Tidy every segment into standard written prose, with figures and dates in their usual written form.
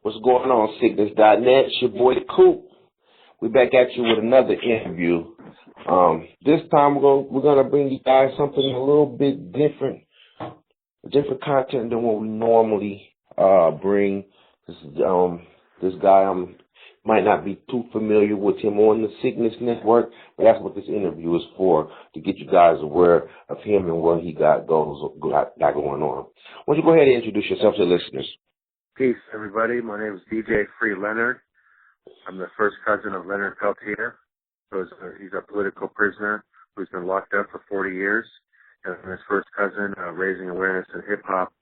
What's going on, Sickness.net? It's your boy, the Coop. We're back at you with another interview. This time we're gonna bring you guys something a little bit different content than what we normally bring. This guy might not be too familiar with him on the Sickness Network, but that's what this interview is for, to get you guys aware of him and what he got going on. Why don't you go ahead and introduce yourself to the listeners? Peace, everybody. My name is DJ Free Leonard. I'm the first cousin of Leonard Peltier. He's a political prisoner who's been locked up for 40 years. And I'm his first cousin, raising awareness in hip-hop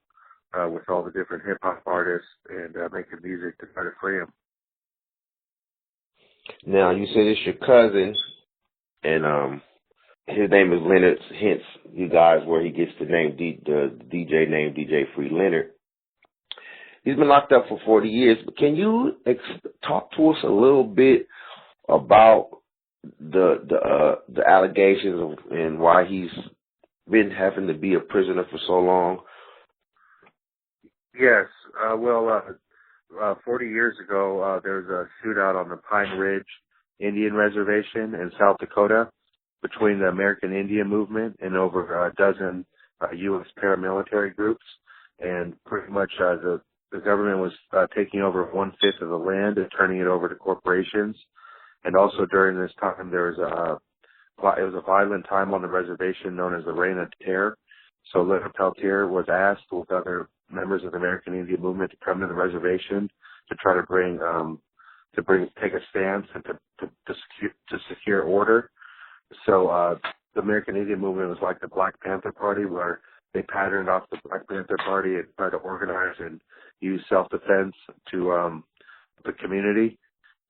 with all the different hip-hop artists and making music to try to free him. Now, you said it's your cousin, and his name is Leonard, hence you guys where he gets the name, the DJ name, DJ Free Leonard. He's been locked up for 40 years, but can you talk to us a little bit about the allegations and why he's been having to be a prisoner for so long? Yes. 40 years ago, there was a shootout on the Pine Ridge Indian Reservation in South Dakota between the American Indian Movement and over a dozen U.S. paramilitary groups. And pretty much the government was taking over 1/5 of the land and turning it over to corporations. And also during this time, it was a violent time on the reservation known as the Reign of Terror. So Leonard Peltier was asked with other members of the American Indian Movement to come to the reservation to try to take a stance and to secure order. So the American Indian Movement was like the Black Panther Party, where they patterned off the Black Panther Party and tried to organize and use self-defense to the community.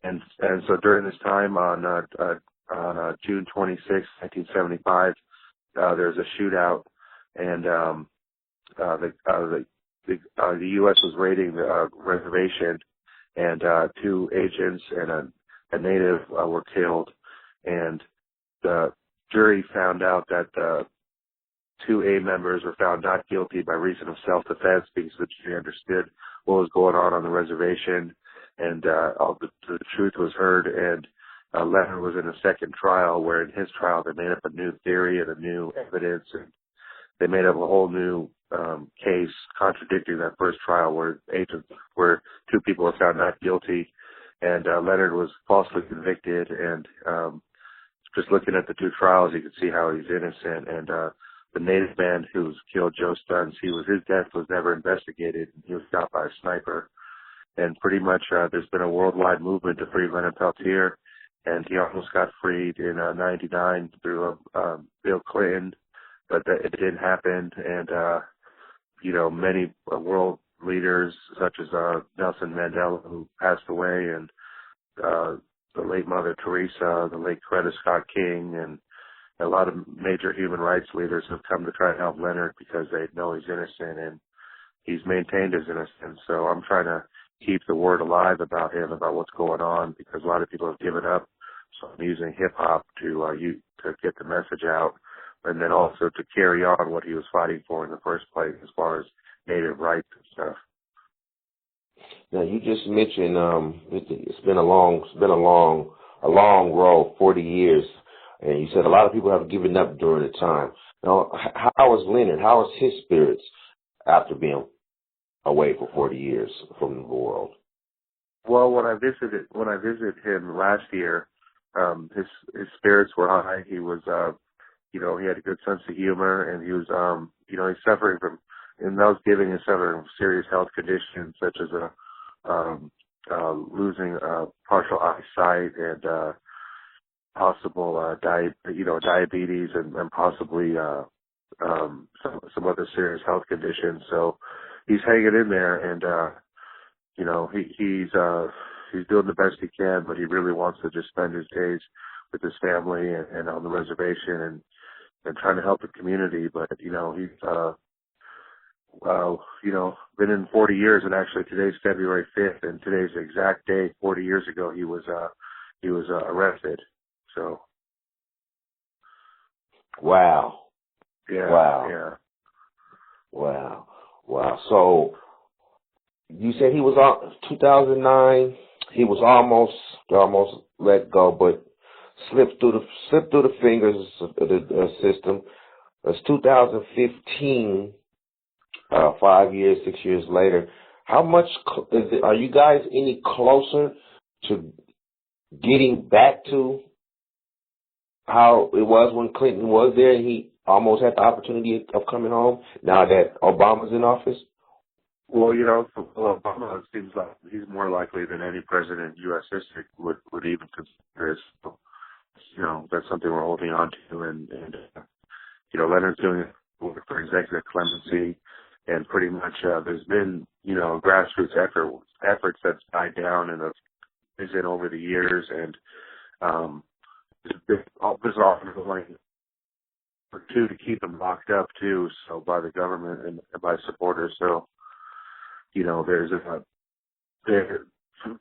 And so during this time on June 26, 1975, there was a shootout, and the U.S. was raiding the reservation, and 2 agents and a native were killed. And the jury found out that the 2 A members were found not guilty by reason of self-defense because the jury understood what was going on the reservation, and all the truth was heard. And Leonard was in a second trial, where in his trial they made up a new theory and a new evidence, and they made up a whole new case contradicting that first trial where 2 people were found not guilty, and Leonard was falsely convicted. And just looking at the 2 trials, you can see how he's innocent. And the native man who was killed, Joe Stuns, his death was never investigated. He was shot by a sniper. And pretty much there's been a worldwide movement to free Leonard Peltier, and he almost got freed in '99 through Bill Clinton, but it didn't happen. And many world leaders such as Nelson Mandela, who passed away, and the late Mother Teresa, the late Coretta Scott King, and a lot of major human rights leaders have come to try to help Leonard because they know he's innocent, and he's maintained his innocence. So I'm trying to keep the word alive about him, about what's going on, because a lot of people have given up. So I'm using hip-hop to get the message out, and then also to carry on what he was fighting for in the first place as far as native rights and stuff. Now, you just mentioned it's been a long road, 40 years, and you said a lot of people have given up during the time. Now, how is Leonard? How is his spirits after being away for 40 years from the world? Well, when I visited him last year, his spirits were high. He was, he had a good sense of humor, and he was, he's suffering from, and that was giving him suffering from serious health conditions such as losing partial eyesight and possible diabetes and possibly some other serious health conditions. So he's hanging in there, and he's doing the best he can, but he really wants to just spend his days with his family and on the reservation and trying to help the community. But he's been in 40 years, and actually today's February 5th, and today's the exact day 40 years ago he was arrested. So. Wow. Yeah. Wow. Yeah. Wow. So you said he was on. 2009, he was almost let go, but slipped through the fingers of the system. It's 2015, 5 years, 6 years later. How much are you guys any closer to getting back to how it was when Clinton was there and he almost had the opportunity of coming home now that Obama's in office? Well, for Obama, it seems like he's more likely than any president in U.S. history would even consider it. So, that's something we're holding on to. And Leonard's doing work for executive clemency. And pretty much there's been, grassroots efforts that's died down and have risen over the years. And there's often going for two to keep him locked up, too, so by the government and by supporters. So,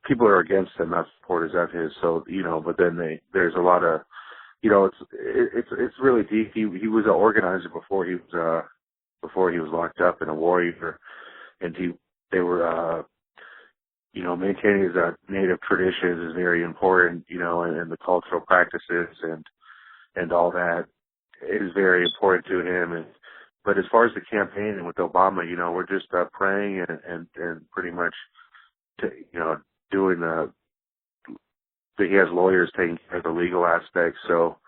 people are against him, not supporters of his. So, but then there's a lot of, it's really deep. He was an organizer before he was locked up and a warrior, and they were, maintaining his native traditions is very important, and the cultural practices and all that is very important to him. But as far as the campaign and with Obama, we're just praying and pretty much, doing he has lawyers taking care of the legal aspects. So,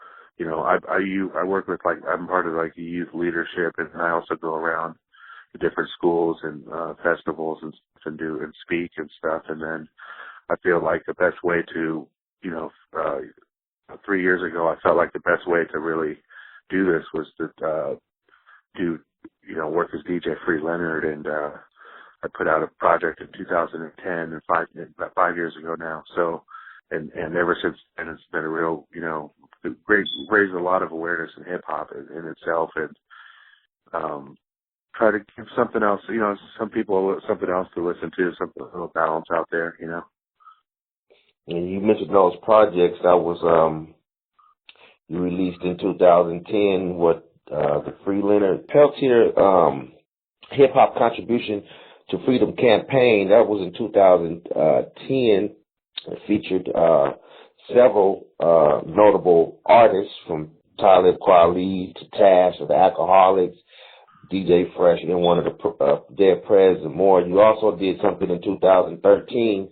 I work with I'm part of the youth leadership, and I also go around to different schools and festivals and stuff and speak and stuff. And then I feel like the best way to, 3 years ago, I felt like the best way to really do this was to work as DJ Free Leonard, and I put out a project in 2010, and about 5 years ago now. So, and ever since then, it's been a real, raised a lot of awareness in hip hop in itself, and try to give something else, some people something else to listen to, something a little balance out there, And you mentioned those projects that was you released in 2010. The Free Leonard Peltier hip hop contribution to Freedom campaign, that was in 2010. It featured several notable artists from Talib, Kweli to T-Kash of the Alcoholics, DJ Fresh, and one of the Dead Prez and more. You also did something in 2013.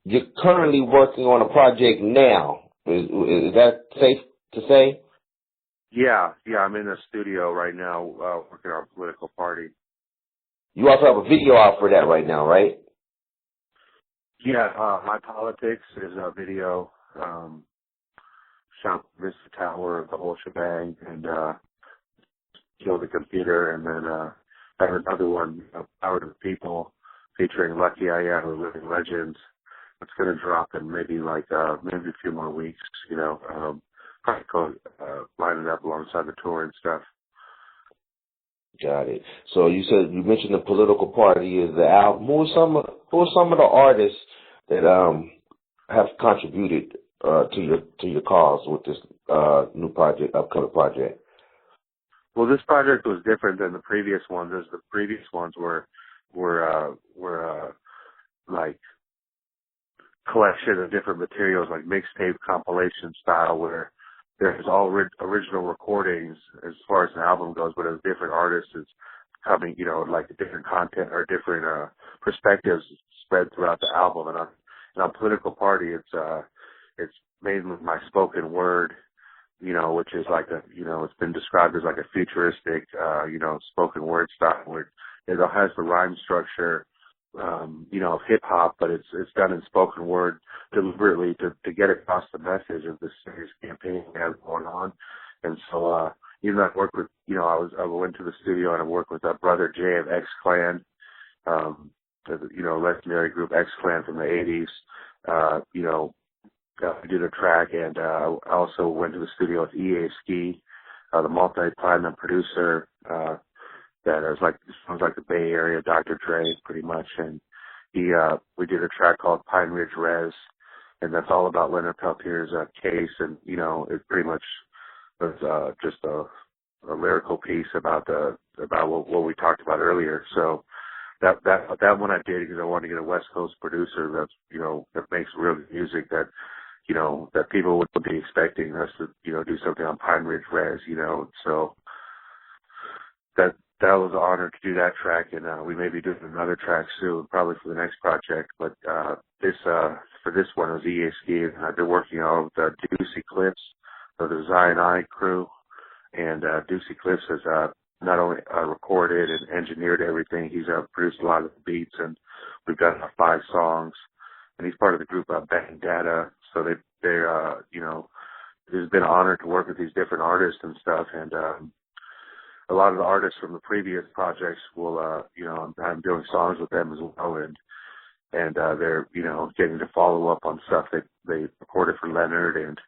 You're currently working on a project now. Is that safe to say? Yeah, I'm in the studio right now working on a political party. You also have a video out for that right now, right? Yeah, My Politics is a video, shot Vista Tower, the whole shebang, and Kill the Computer, and then I have another one, Power to the People, featuring Lucky I Am, the Living Legends. It's going to drop in maybe a few more weeks, probably line it up alongside the tour and stuff. Got it. So you mentioned the political party is the album. Who are some of the artists that have contributed to your cause with this new project, upcoming project? Well, this project was different than the previous ones, as the previous ones were like collection of different materials, like mixtape compilation style, where there's all original recordings as far as the album goes, but as different artists is coming, like different content or different perspectives spread throughout the album. And on Political Party, it's mainly my spoken word, which is it's been described as like a futuristic, spoken word style, where it has the rhyme structure, of hip hop, but it's done in spoken word deliberately to get across the message of this serious campaign we have going on. And so, I worked with, I went to the studio and I worked with Brother Jay of X Clan, legendary group X Clan from the 80s. We did a track, and I also went to the studio with EA Ski, the multi-platinum producer, that sounds like the Bay Area Dr. Dre, pretty much. And we did a track called Pine Ridge Res, and that's all about Leonard Peltier's case. And, it pretty much was just a lyrical piece about what we talked about earlier. So that one I did because I wanted to get a West Coast producer that's, that makes real music that, that people would be expecting us to, do something on Pine Ridge Res, so that was an honor to do that track, and we may be doing another track soon, probably for the next project. But for this one, it was ESG, and I've been working on with Deuce Eclipse of the Zion I crew, and Deuce Eclipse has not only recorded and engineered everything, he's produced a lot of the beats, and we've done 5 songs, and he's part of the group Bang Data. So they're it's been an honor to work with these different artists and stuff, and a lot of the artists from the previous projects will, I'm doing songs with them as well, and they're, getting to follow up on stuff that they recorded for Leonard, and,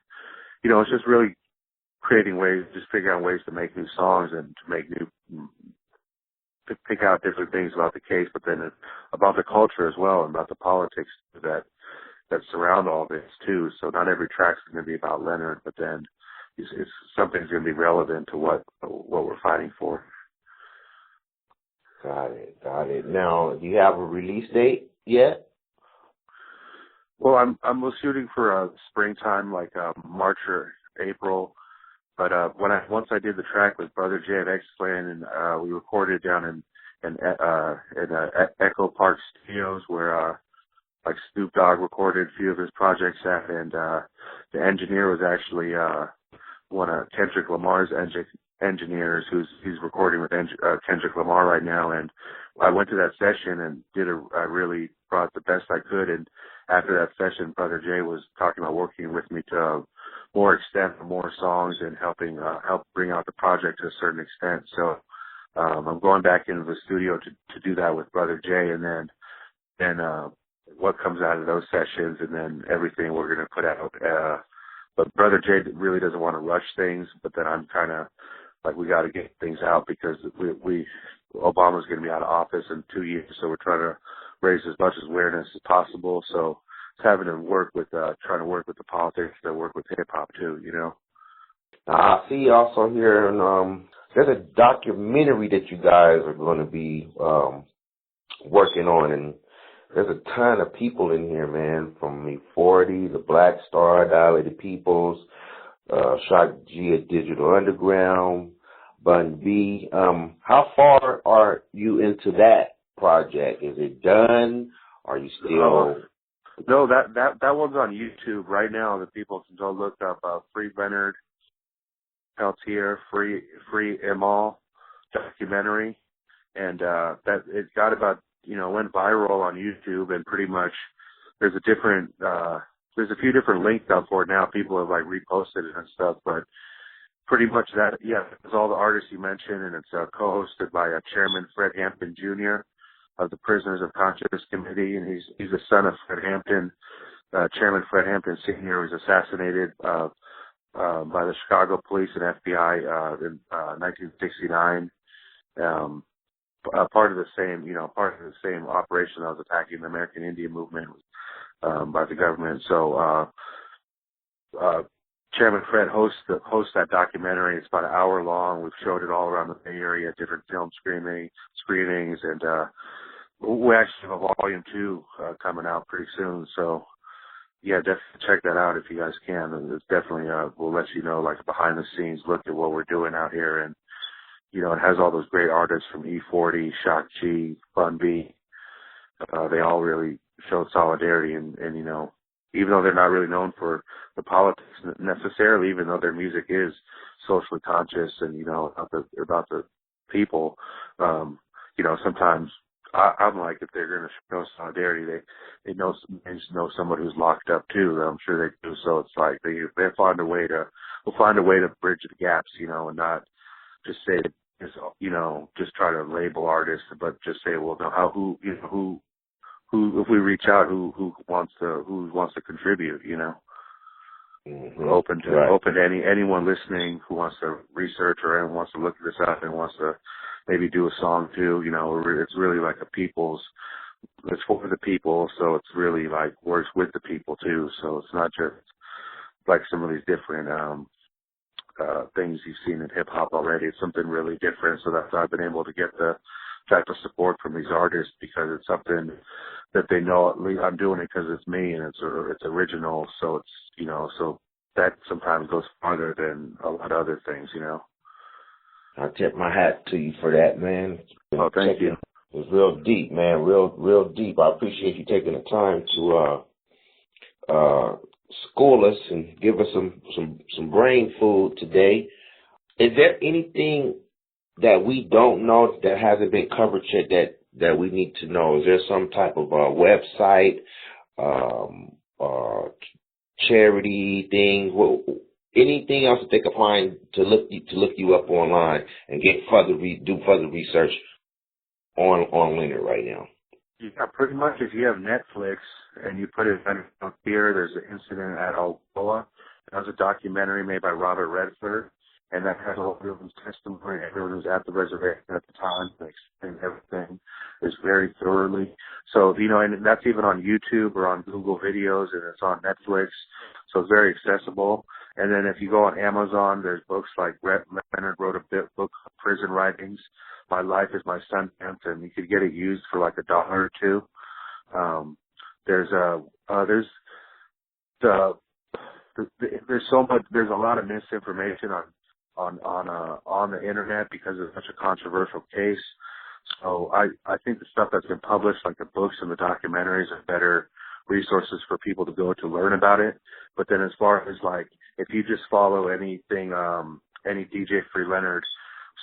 it's just really creating ways, just figuring out ways to make new songs and to make to pick out different things about the case, but then about the culture as well, and about the politics that surround all this too. So not every track's going to be about Leonard, but then it's something's going to be relevant to what we're fighting for. Got it. Now, do you have a release date yet? Well, I'm shooting for springtime, like March or April. But once I did the track with Brother Jay at X-Land, and we recorded down in Echo Park Studios, where like Snoop Dogg recorded a few of his projects at, and the engineer was actually one of Kendrick Lamar's engineers, he's recording with Kendrick Lamar right now. And I went to that session and I really brought the best I could. And after that session, Brother Jay was talking about working with me to more extent, more songs, and help bring out the project to a certain extent. So I'm going back into the studio to do that with Brother Jay, and then what comes out of those sessions, and then everything we're going to put out. But Brother Jay really doesn't want to rush things, but then I'm kind of like, we got to get things out because Obama's going to be out of office in 2 years, so we're trying to raise as much awareness as possible. So it's having to work with, trying to work with the politics that work with hip hop too, I see also here, there's a documentary that you guys are going to be working on, and there's a ton of people in here, man, from E40, the Black Star, Dilated Peoples, Shock G at Digital Underground, Bun B. How far are you into that project? Is it done? Are you still? No, that one's on YouTube right now. The people can go look up Free Leonard Peltier, Free Immortal documentary, and that it got about, went viral on YouTube, and pretty much there's a few different links out for it now. People have like reposted it and stuff, but pretty much that, it's all the artists you mentioned, and it's co-hosted by Chairman Fred Hampton Jr. of the Prisoners of Conscience Committee, and he's the son of Fred Hampton. Chairman Fred Hampton Sr. was assassinated by the Chicago police and FBI in 1969. Part of the same operation that was attacking the American Indian movement by the government. So Chairman Fred hosts that documentary. It's about an hour long. We've showed it all around the Bay Area at different film screenings, and we actually have a volume 2 coming out pretty soon. So yeah, definitely check that out if you guys can. And it's definitely we'll let you know, like, a behind the scenes look at what we're doing out here. And it has all those great artists from E40, Shock G, Bun B. They all really showed solidarity, and even though they're not really known for the politics necessarily, even though their music is socially conscious and about the people, sometimes I'm like, if they're going to show solidarity, they know someone who's locked up too. I'm sure they do. So it's like they'll find a way to bridge the gaps, and not just say, just try to label artists, but just say, well, no, who if we reach out, who wants to contribute, Mm-hmm. Open to anyone listening who wants to research, or anyone wants to look this up and wants to maybe do a song too. It's really like it's for the people, so it's really like works with the people too. So it's not just like some of these different things you've seen in hip hop already. It's something really different. So that's why I've been able to get the type of support from these artists because it's something that they know. I'm doing it because it's me and it's original. So it's, you know, so that sometimes goes farther than a lot of other things, you know. I tip my hat to you for that, man. Oh, thank you. It was real deep, man. Real deep. I appreciate you taking the time to school us and give us some brain food today. Is there anything that we don't know that hasn't been covered yet that we need to know? Is there some type of website, charity thing, anything else that they can find to look you up online and get do further research on Leonard right now? Yeah, pretty much. If you have Netflix and you put it on here, there's an incident at Alcoa. That was a documentary made by Robert Redford, and that has all everyone's testimony. Everyone who was at the reservation at the time, they explained everything is very thoroughly. So, you know, and that's even on YouTube or on Google Videos, and it's on Netflix. So it's very accessible. And then if you go on Amazon, there's books like Leonard wrote a book, Prison Writings. My Life is My Sentence, and you could get it used for like $1 or $2. There's so much. There's a lot of misinformation on the internet because it's such a controversial case. So I think the stuff that's been published, like the books and the documentaries, are better resources for people to go to learn about it. But then as far as like, if you just follow anything, any DJ Free Leonard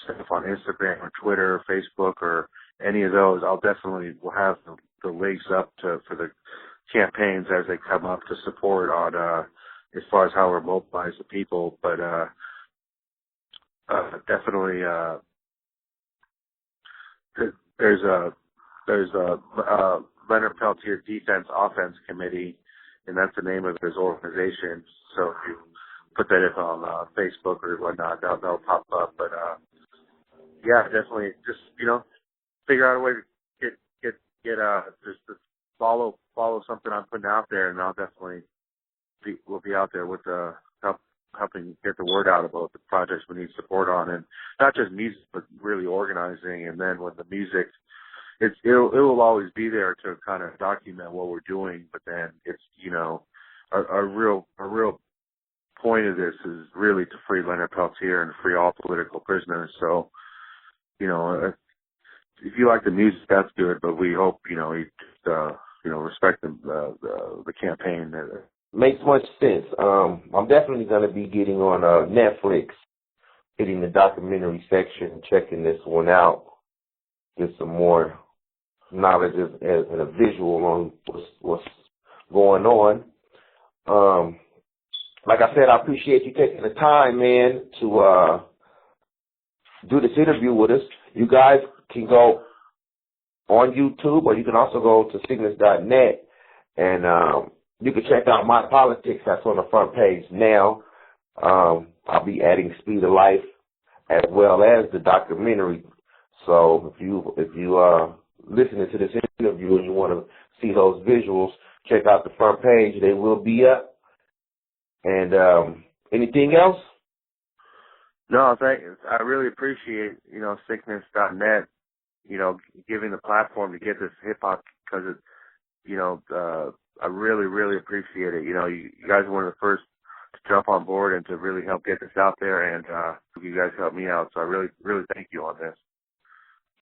stuff on Instagram or Twitter or Facebook or any of those, I'll definitely will have the links up for the campaigns as they come up to support on as far as how we're mobilize the people. But definitely there's a Leonard Peltier Defense Offense Committee, and that's the name of his organization. So if you put that on Facebook or whatnot, that'll pop up. But yeah, definitely just, you know, figure out a way to get just to follow something I'm putting out there, and I'll definitely we'll be out there with helping get the word out about the projects we need support on, and not just music, but really organizing. And then when the music, it will always be there to kind of document what we're doing. But then it's, you know, a real point of this is really to free Leonard Peltier and free all political prisoners. So, you know, if you like the music, that's good. But we hope, you know, you just, respect the campaign. Makes much sense. I'm definitely going to be getting on Netflix, hitting the documentary section, checking this one out, get some more knowledge and a visual on what's going on. Like I said, I appreciate you taking the time, man, to do this interview with us. You guys can go on YouTube, or you can also go to Cygnus.net, and you can check out My Politics. That's on the front page now. I'll be adding Speed of Life as well as the documentary. So if you are listening to this interview and you want to see those visuals, check out the front page. They will be up. And anything else? No, thank you. I really appreciate, Cygnus.net, giving the platform to get this hip hop, because I really, really appreciate it. You guys were one of the first to jump on board and to really help get this out there, and you guys helped me out. So I really, really thank you on this.